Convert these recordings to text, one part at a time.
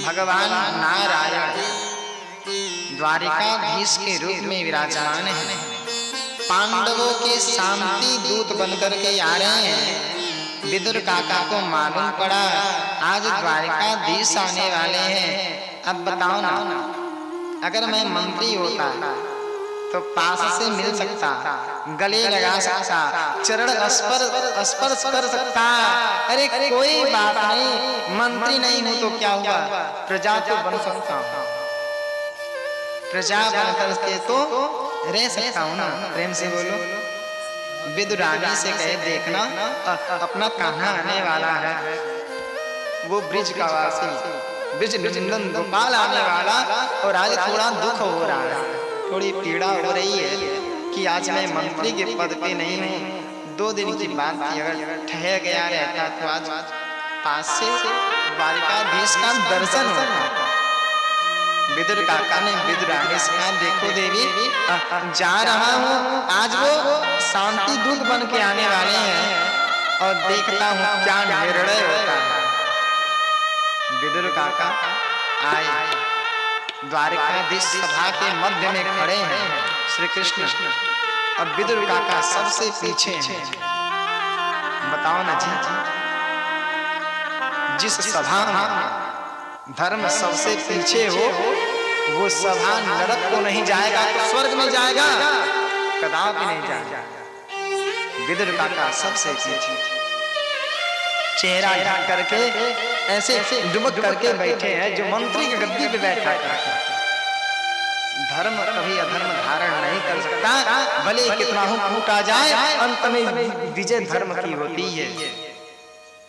भगवान नारायण द्वारिकाधीश के रूप में विराजमान है। पांडवों के शांति दूत बनकर के आ रहे हैं। विदुर काका को मालूम पड़ा आज द्वारिकाधीश आने वाले हैं। अब बताओ ना, अगर मैं मंत्री होता तो पास से मिल सकता, गले लगा सकता, चरण स्पर्श कर सकता। अरे कोई बात नहीं, मंत्री नहीं हूं तो क्या हुआ, प्रजा तो बन सकता हूं, प्रजा बनकर के तो रह सकता हूं ना। प्रेम से बोलो। विदुरानी से कहे देखना अपना कान्हा आने वाला है, वो ब्रिज का वासी, ब्रिज नंदन गोपाल आने वाला। और आज थोड़ा दुख हो रहा है, थोड़ी पीड़ा हो रही है कि आज मैं मंत्री के पद पे नहीं हूँ। 2 दिन की बात थी, अगर ठहर गया रहता तो आज पास से द्वारिकाधीश का दर्शन होता। विदुर काका ने विदुरानी से कहा देखो देवी, जा रहा हूँ, आज वो शांति दूत बन के आने वाले हैं और देखता हूँ क्या निर्णय होता है। विदुर काका आए, द्वारिकाधीश सभा के मध्य में खड़े हैं श्री कृष्ण। अब विदुर काका सबसे पीछे हैं। बताओ ना जी, जिस सभा में धर्म सबसे पीछे हो वो सभा नरक को नहीं जाएगा तो स्वर्ग में जाएगा, कदापि नहीं जाएगा। विदुर काका सबसे पीछे, चेहरा ढक करके ऐसे डुबक करके बैठे हैं जो मंत्री की गद्दी पे बैठा है। धर्म कभी अधर्म धारण नहीं कर सकता, भले कितना हो फूटा जाए, अंत में विजय धर्म की होती है।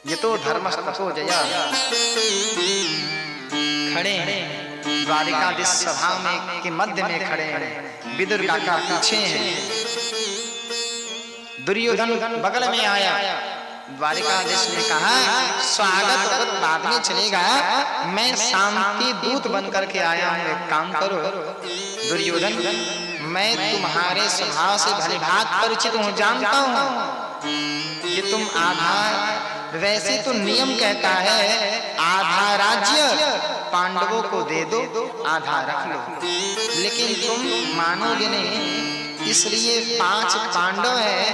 ये तो धर्मस्ततो जया। खड़े हैं द्वारिकाधीश सभा में के मध्य में खड़े हैं। विदुर काका पीछे हैं। दुर्योधन बगल में आया। द्वारिकाधीश ने कहा स्वागत बाद में चलेगा, मैं शांति दूत बनकर के आया हूँ, एक काम करो। दुर्योधन, मैं तुम्हारे स्वभाव से भली भांति परिचित हूँ, जानता हूँ कि तुम आधा, वैसे तो नियम कहता है आधा राज्य पांडवों को दे दो, आधा रख लो, लेकिन तुम मानोगे नहीं, इसलिए 5 पांडव हैं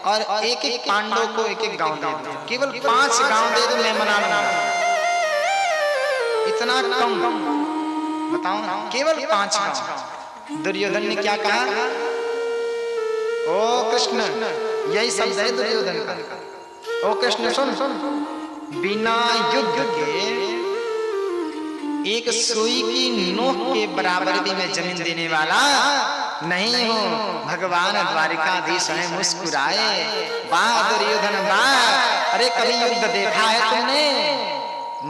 और एक एक पांडव को एक एक गांव दे दो, केवल 5 गांव दे दो, मैं मना लूंगा। इतना कम, बताओ ना, केवल 5 गांव। दुर्योधन ने क्या कहा? ओ कृष्ण, यही शब्द है दुर्योधन का। ओ कृष्ण सुन, बिना युद्ध के एक सुई की नोक के बराबर भी मैं जमीन देने वाला नहीं हूँ। भगवान द्वारिकाधीश है, मुस्कुराए, वाह दुर्योधन वाह। अरे कभी युद्ध देखा है तुमने?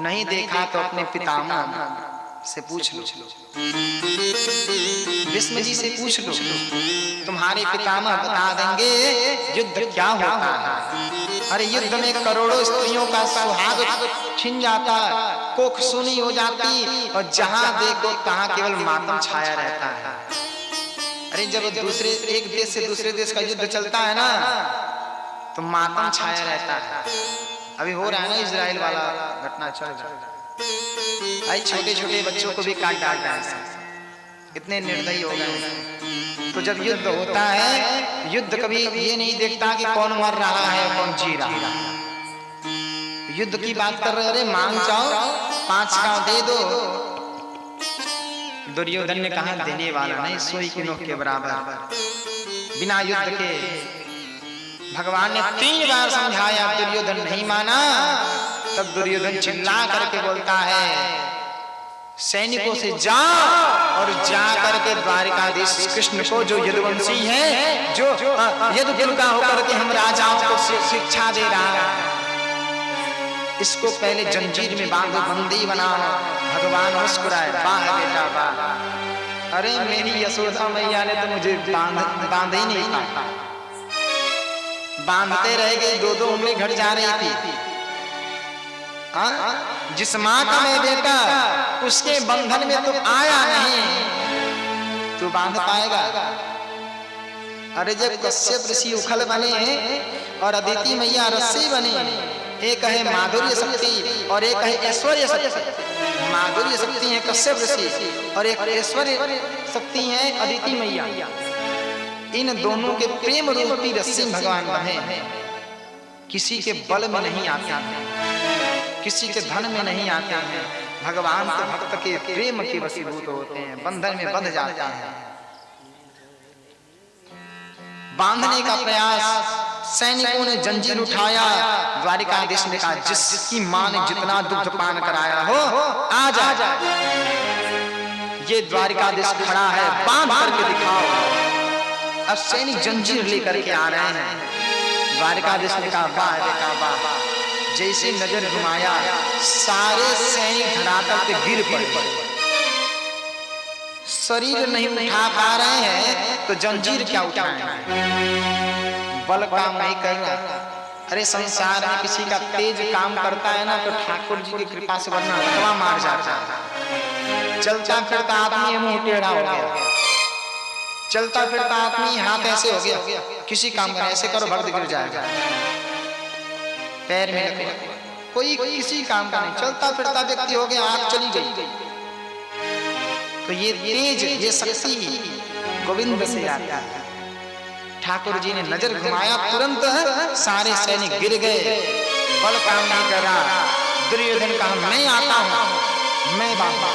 नहीं देखा तो अपने पितामह से पूछ लो, भीष्म जी से पूछ लो, तुम्हारे पितामह बता देंगे युद्ध क्या होता है। अरे युद्ध में करोड़ों स्त्रियों का सुहाग छिन जाता, कोख सूनी हो जाती और जहां देखो तहां केवल मातम छाया रहता है। अरे जब एक देश से दूसरे देश का युद्ध चलता है ना तो मातम छाया रहता है। अभी हो रहा है ना इजराइल वाला घटना चल रहा है, आई छोटे छोटे बच्चों को भी काट डालता है, इतने निर्दयी हो गए। तो जब युद्ध होता है, युद्ध कभी ये नहीं देखता कि कौन मर रहा है कौन जी रहा है। युद्ध की बात कर रहे, अरे मांग जाओ, 5 गांव दे दो। दुर्योधन ने कहा देने वाला नहीं, सुई की नोक के बराबर, बिना युद्ध के। भगवान ने 3 बार समझाया, दुर्योधन नहीं माना। तब दुर्योधन चिल्ला करके बोलता है सैनिकों से जाओ और जा करके द्वारिकाधीश कृष्ण को, जो यदुवंशी है, जो यदुकुल का होकर के हम राजाओं को शिक्षा दे रहा है, इसको पहले जंजीर में बांधो, बंदी बनाओ। भगवान मुस्कुराए, वाह बेटा वाह। अरे मेरी यशोदा मैया ने तो मुझे बांध ही नहीं था, बांधते रह गई, 2-2 उंगली घट जा रही थी। जिस माँ का मैं बेटा, उसके बंधन में तो आया नहीं, तू बांध पाएगा? अरे जब कश्यप ऋषि उखल बने और अदिति मैया रस्सी बनी, एक है माधुर्य शक्ति और एक है ऐश्वर्य शक्ति। माधुर्य शक्ति है कश्यप ऋषि और एक ऐश्वर्य शक्ति है अदिति मैया। इन दोनों के प्रेम रूपी रस्सी भगवान बंधे हैं। किसी के बल में नहीं आते हैं, किसी के धन में नहीं आते हैं, भगवान तो भक्त के प्रेम के वशीभूत होते हैं, बंधन में बंध जाते हैं। बांधने का प्रयास सैनिकों ने जंजीर उठाया, द्वारिकाधीश ने कहा जिसकी मां ने जितना दुग्ध पान कराया हो आ जा। ये द्वारिकाधीश खड़ा है, बांध करके दिखाओ। अब सैनिक जंजीर लेकर के आ रहे हैं। द्वारिकाधीश ने कहा वाह। जैसे नजर घुमाया सारे सैनिक धरातल पे गिर पड़े, शरीर नहीं उठा पा रहे हैं तो जंजीर क्या उठाएं, बल काम नहीं कर रहा। अरे संसार में किसी का तेज काम करता है ना तो ठाकुर जी की कृपा से वरना लकवा मार जाता है। चलता फिरता आदमी मुंह टेढ़ा हो गया, चलता फिरता आदमी हाथ ऐसे हो गया, किसी काम का ऐसे करो भक्त गिर जाएगा, पैर में कोई किसी काम का नहीं, चलता फिरता व्यक्ति हो गया, आंख चली गई। तो ये तेज, ये शक्ति गोविंद से आती है। ठाकुर जी ने नजर घुमाया, तुरंत सारे सैनिक गिर गए, बल काम नहीं कर रहा। दुर्योधन कहा मैं आता हूं, मैं बांधता।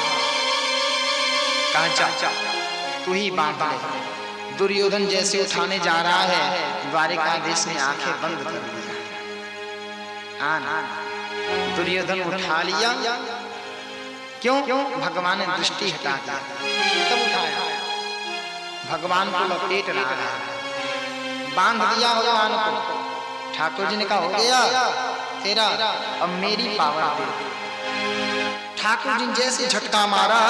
कहा जा तू ही बांध ले। दुर्योधन जैसे उठाने जा रहा है, द्वारिकाधीश ने आंखें बंद कर दी। दुर्योधन उठा लिया, क्यों? भगवान ने दृष्टि हटा दी, तब उठाया। भगवान को लपेट रहा है, बांध दिया भगवान को। ठाकुर जी ने कहा हो गया तेरा, अब मेरी पावर दे। ठाकुर जी जैसे झटका मारा,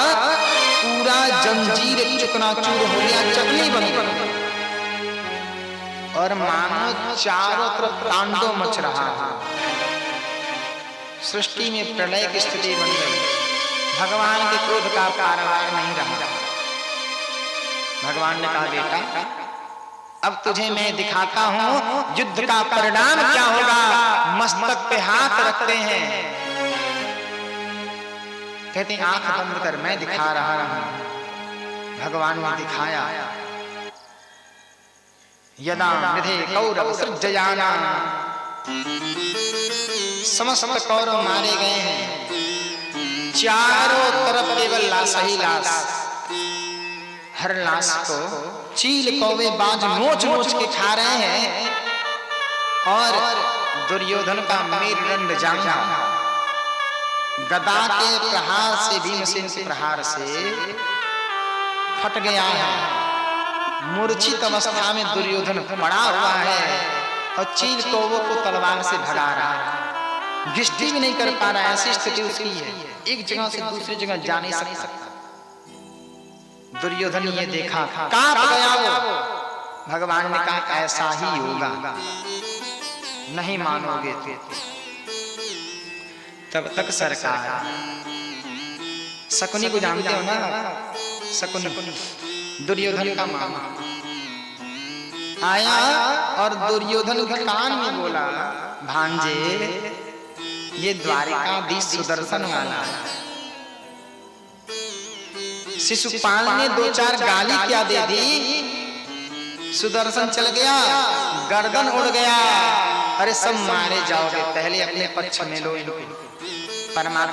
पूरा जंजीर चकनाचूर हो गया, चकनी बन गई और मानो चारों तरफ तांडव मच रहा है। सृष्टि में प्रलय की स्थिति बन गई। भगवान के क्रोध का पारावार नहीं रहा। भगवान ने कहा बेटा अब तुझे मैं दिखाता हूं युद्ध का परिणाम क्या होगा। मस्तक पे हाथ रखते हैं, कहते हैं आंख बंद कर, मैं दिखा रहा हूं। भगवान ने दिखाया, यदा निधे कौरव सृजयाना, समस्त कौरव मारे गए हैं। चारों तरफ केवल लाश ही लाश, हर लाश को चील कौवे बाज नोच नोच के खा रहे हैं। और दुर्योधन का मेरुदंड जांघा गदा के प्रहार से, भीमसेन के प्रहार से फट गया है। मूर्छित अवस्था में दुर्योधन पड़ा हुआ है और चील कौवों को तलवार से भगा रहा है। दृष्टि भी नहीं कर पा रहा है, ऐसी स्थिति उसकी है, एक जगह से दूसरी जगह जा नहीं सकता। दुर्योधन ये देखा, कांप गया वो। भगवान ने कहा ऐसा ही होगा, नहीं मानोगे तो। तब तक सरकार, शकुनी को जानते हो ना, शकुनी दुर्योधन का मामा आया और दुर्योधन के कान में बोला भांजे ये द्वारिकाधीश सुदर्शन वाला है। शिशुपाल ने दो चार गाली क्या दे दी, सुदर्शन चल गया, गर्दन उड़ गया। अरे सब मारे जाओगे, पहले अपने पक्ष में लो इनको। परमात्मा